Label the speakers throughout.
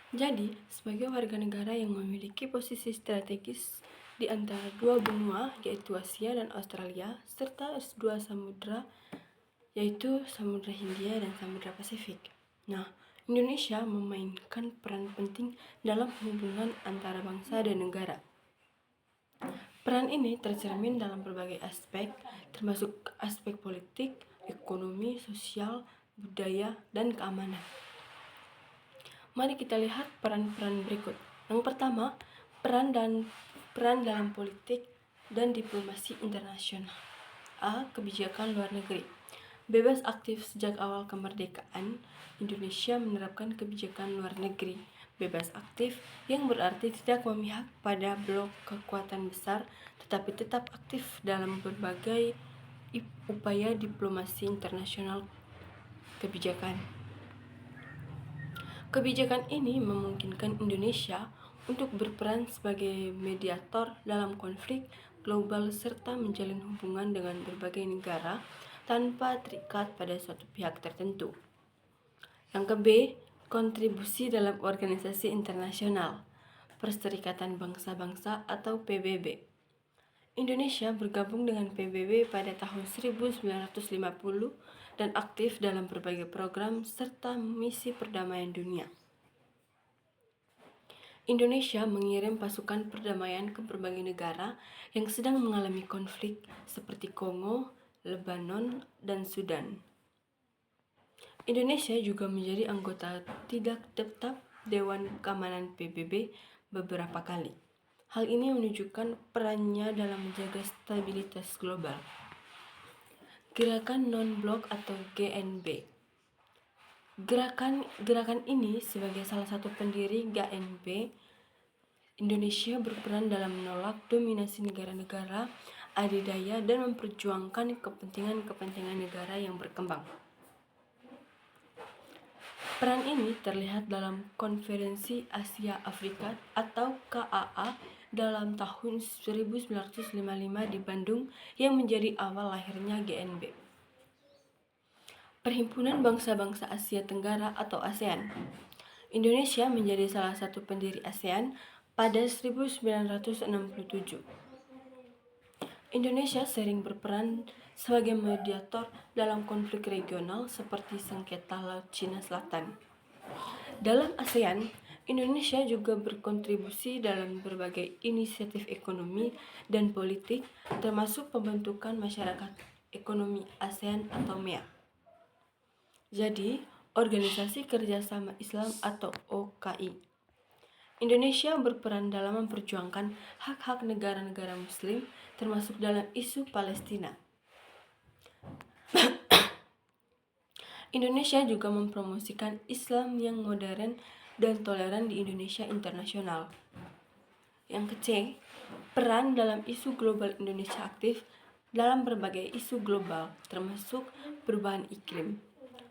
Speaker 1: Jadi, sebagai warga negara yang memiliki posisi strategis di antara dua benua, yaitu Asia dan Australia, serta dua samudra, yaitu Samudra Hindia dan Samudra Pasifik. Nah, Indonesia memainkan peran penting dalam hubungan antara bangsa dan negara. Peran ini tercermin dalam berbagai aspek, termasuk aspek politik, ekonomi, sosial, budaya, dan keamanan. Mari kita lihat peran-peran berikut. Yang pertama, peran dalam politik dan diplomasi internasional. A. Kebijakan luar negeri. Bebas aktif sejak awal kemerdekaan, Indonesia menerapkan kebijakan luar negeri bebas aktif yang berarti tidak memihak pada blok kekuatan besar, tetapi tetap aktif dalam berbagai upaya diplomasi internasional kebijakan. Kebijakan ini memungkinkan Indonesia untuk berperan sebagai mediator dalam konflik global serta menjalin hubungan dengan berbagai negara tanpa terikat pada suatu pihak tertentu. Yang ke B, kontribusi dalam organisasi internasional, Perserikatan Bangsa-Bangsa atau PBB. Indonesia bergabung dengan PBB pada tahun 1950 dan aktif dalam berbagai program serta misi perdamaian dunia. Indonesia mengirim pasukan perdamaian ke berbagai negara yang sedang mengalami konflik seperti Kongo, Lebanon, dan Sudan. Indonesia juga menjadi anggota tidak tetap Dewan Keamanan PBB beberapa kali. Hal ini menunjukkan perannya dalam menjaga stabilitas global. Gerakan Non-Blok atau GNB. Gerakan ini sebagai salah satu pendiri GNB, Indonesia berperan dalam menolak dominasi negara-negara adidaya dan memperjuangkan kepentingan negara yang berkembang. Peran ini terlihat dalam Konferensi Asia Afrika atau KAA dalam tahun 1955 di Bandung yang menjadi awal lahirnya GNB. Perhimpunan Bangsa-Bangsa Asia Tenggara atau ASEAN. Indonesia menjadi salah satu pendiri ASEAN pada 1967. Indonesia sering berperan sebagai mediator dalam konflik regional seperti sengketa Laut Cina Selatan. Dalam ASEAN, Indonesia juga berkontribusi dalam berbagai inisiatif ekonomi dan politik, termasuk pembentukan Masyarakat Ekonomi ASEAN atau MEA. Jadi, Organisasi Kerjasama Islam atau OKI. Indonesia berperan dalam memperjuangkan hak-hak negara-negara Muslim, termasuk dalam isu Palestina. Indonesia juga mempromosikan Islam yang modern dan toleran di Indonesia internasional. Yang ke-C, peran dalam isu global. Indonesia aktif dalam berbagai isu global, termasuk perubahan iklim.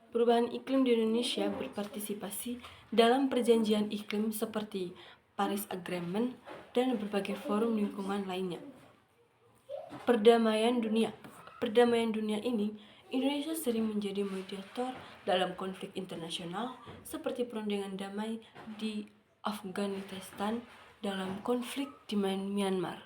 Speaker 1: Perubahan iklim di Indonesia berpartisipasi dalam perjanjian iklim seperti Paris Agreement dan berbagai forum lingkungan lainnya. Perdamaian dunia ini, Indonesia sering menjadi mediator dalam konflik internasional seperti perundingan damai di Afghanistan dalam konflik di Myanmar.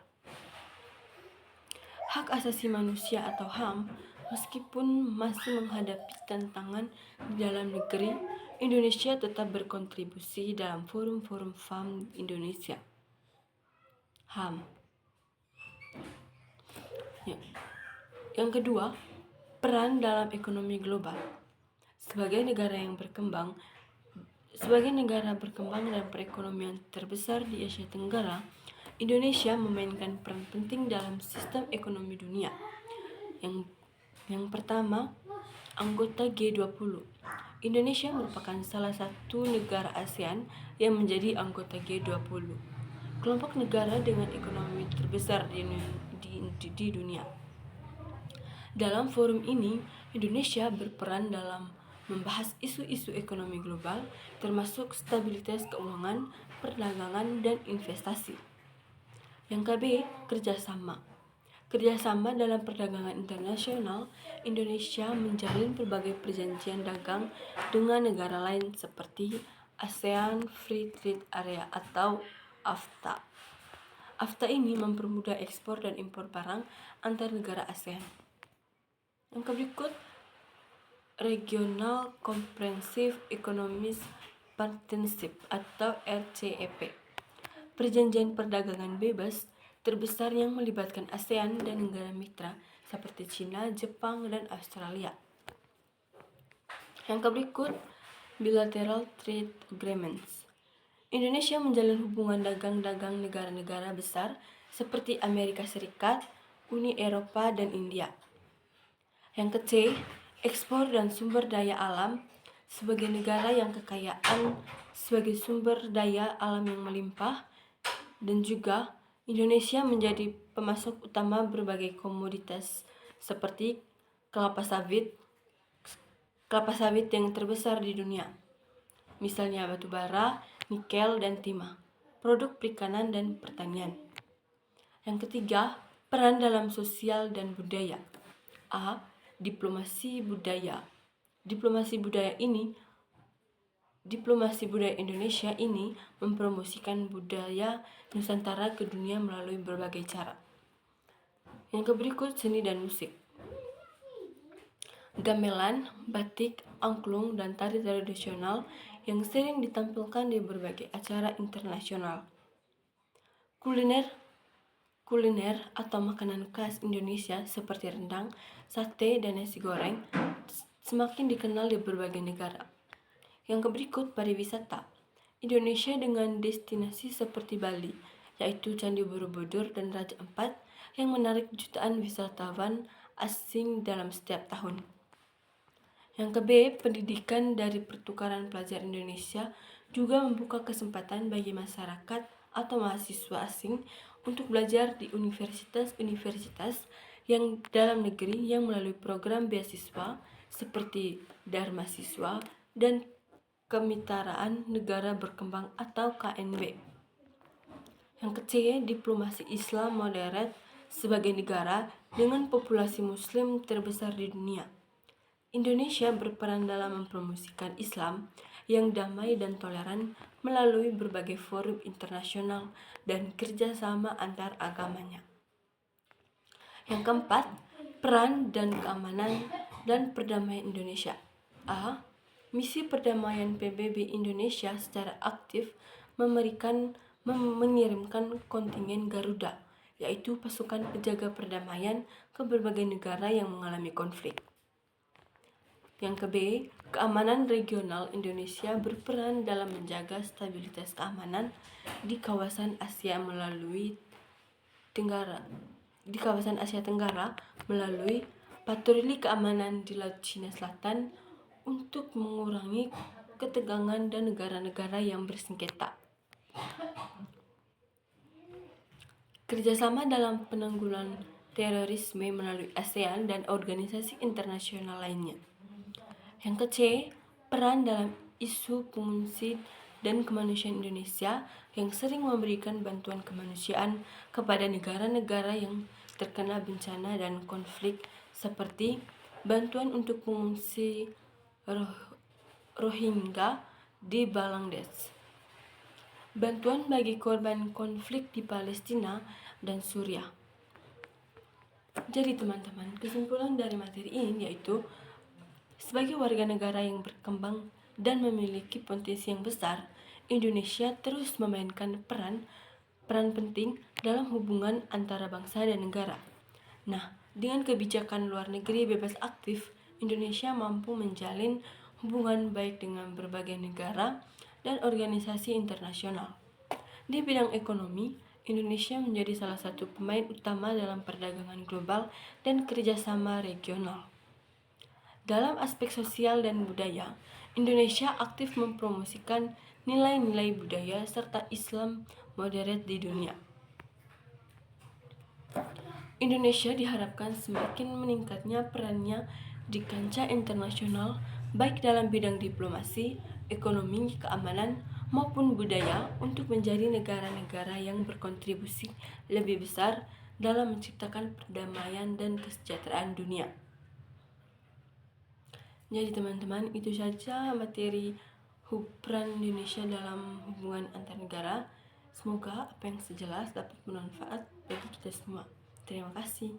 Speaker 1: Hak asasi manusia atau HAM, meskipun masih menghadapi tantangan di dalam negeri, Indonesia tetap berkontribusi dalam forum-forum HAM Indonesia. HAM. Yang kedua, peran dalam ekonomi global. Sebagai negara berkembang dan perekonomian terbesar di Asia Tenggara, Indonesia memainkan peran penting dalam sistem ekonomi dunia. Yang pertama, anggota G20. Indonesia merupakan salah satu negara ASEAN yang menjadi anggota G20, kelompok negara dengan ekonomi terbesar di dunia. Dalam forum ini, Indonesia berperan dalam membahas isu-isu ekonomi global, termasuk stabilitas keuangan, perdagangan, dan investasi. Yang ke-B, kerjasama dalam perdagangan internasional. Indonesia menjalin berbagai perjanjian dagang dengan negara lain seperti ASEAN Free Trade Area atau AFTA. AFTA ini mempermudah ekspor dan impor barang antar negara ASEAN. Yang berikut, Regional Comprehensive Economic Partnership atau RCEP. Perjanjian perdagangan bebas terbesar yang melibatkan ASEAN dan negara mitra seperti China, Jepang, dan Australia. Yang berikut, Bilateral Trade Agreements. Indonesia menjalin hubungan dagang negara-negara besar seperti Amerika Serikat, Uni Eropa, dan India. Yang ke-C, ekspor dan sumber daya alam. Sebagai negara yang kekayaan sebagai sumber daya alam yang melimpah, dan juga Indonesia menjadi pemasok utama berbagai komoditas seperti kelapa sawit yang terbesar di dunia, misalnya batu bara, nikel, dan timah, produk perikanan dan pertanian. Yang ketiga, peran dalam sosial dan budaya. A. Diplomasi budaya. Diplomasi budaya Indonesia ini mempromosikan budaya Nusantara ke dunia melalui berbagai cara. Yang berikut, seni dan musik. Gamelan, batik, angklung, dan tari tradisional yang sering ditampilkan di berbagai acara internasional. Kuliner atau makanan khas Indonesia seperti rendang, sate, dan nasi goreng semakin dikenal di berbagai negara. Yang berikut, pariwisata. Indonesia dengan destinasi seperti Bali, yaitu Candi Borobudur dan Raja Ampat yang menarik jutaan wisatawan asing dalam setiap tahun. Yang ke-B, pendidikan dari pertukaran pelajar Indonesia juga membuka kesempatan bagi masyarakat atau mahasiswa asing untuk belajar di universitas-universitas yang dalam negeri yang melalui program beasiswa seperti Dharma Siswa dan Kemitraan Negara Berkembang atau KNB. Yang ke-C, diplomasi Islam moderat sebagai negara dengan populasi muslim terbesar di dunia. Indonesia berperan dalam mempromosikan Islam yang damai dan toleran melalui berbagai forum internasional dan kerjasama antar agamanya. Yang keempat, peran dan keamanan dan perdamaian Indonesia. A. Misi perdamaian PBB Indonesia secara aktif mengirimkan kontingen Garuda, yaitu pasukan penjaga perdamaian ke berbagai negara yang mengalami konflik. Yang ke-B, keamanan regional. Indonesia berperan dalam menjaga stabilitas keamanan di kawasan Asia Tenggara melalui patroli keamanan di Laut Cina Selatan untuk mengurangi ketegangan dan negara-negara yang bersengketa. Kerjasama dalam penanggulangan terorisme melalui ASEAN dan organisasi internasional lainnya. Yang ke-C, peran dalam isu pengungsi dan kemanusiaan Indonesia yang sering memberikan bantuan kemanusiaan kepada negara-negara yang terkena bencana dan konflik seperti bantuan untuk pengungsi Rohingya di Bangladesh, bantuan bagi korban konflik di Palestina dan Suriah. Jadi teman-teman, kesimpulan dari materi ini yaitu sebagai warga negara yang berkembang dan memiliki potensi yang besar, Indonesia terus memainkan peran penting dalam hubungan antara bangsa dan negara. Nah, dengan kebijakan luar negeri bebas aktif, Indonesia mampu menjalin hubungan baik dengan berbagai negara dan organisasi internasional. Di bidang ekonomi, Indonesia menjadi salah satu pemain utama dalam perdagangan global dan kerjasama regional. Dalam aspek sosial dan budaya, Indonesia aktif mempromosikan nilai-nilai budaya serta Islam moderat di dunia. Indonesia diharapkan semakin meningkatnya perannya di kancah internasional baik dalam bidang diplomasi, ekonomi, keamanan, maupun budaya untuk menjadi negara-negara yang berkontribusi lebih besar dalam menciptakan perdamaian dan kesejahteraan dunia. Jadi teman-teman, itu saja materi peran Indonesia dalam hubungan antar negara. Semoga apa yang sejelas dapat bermanfaat bagi kita semua. Terima kasih.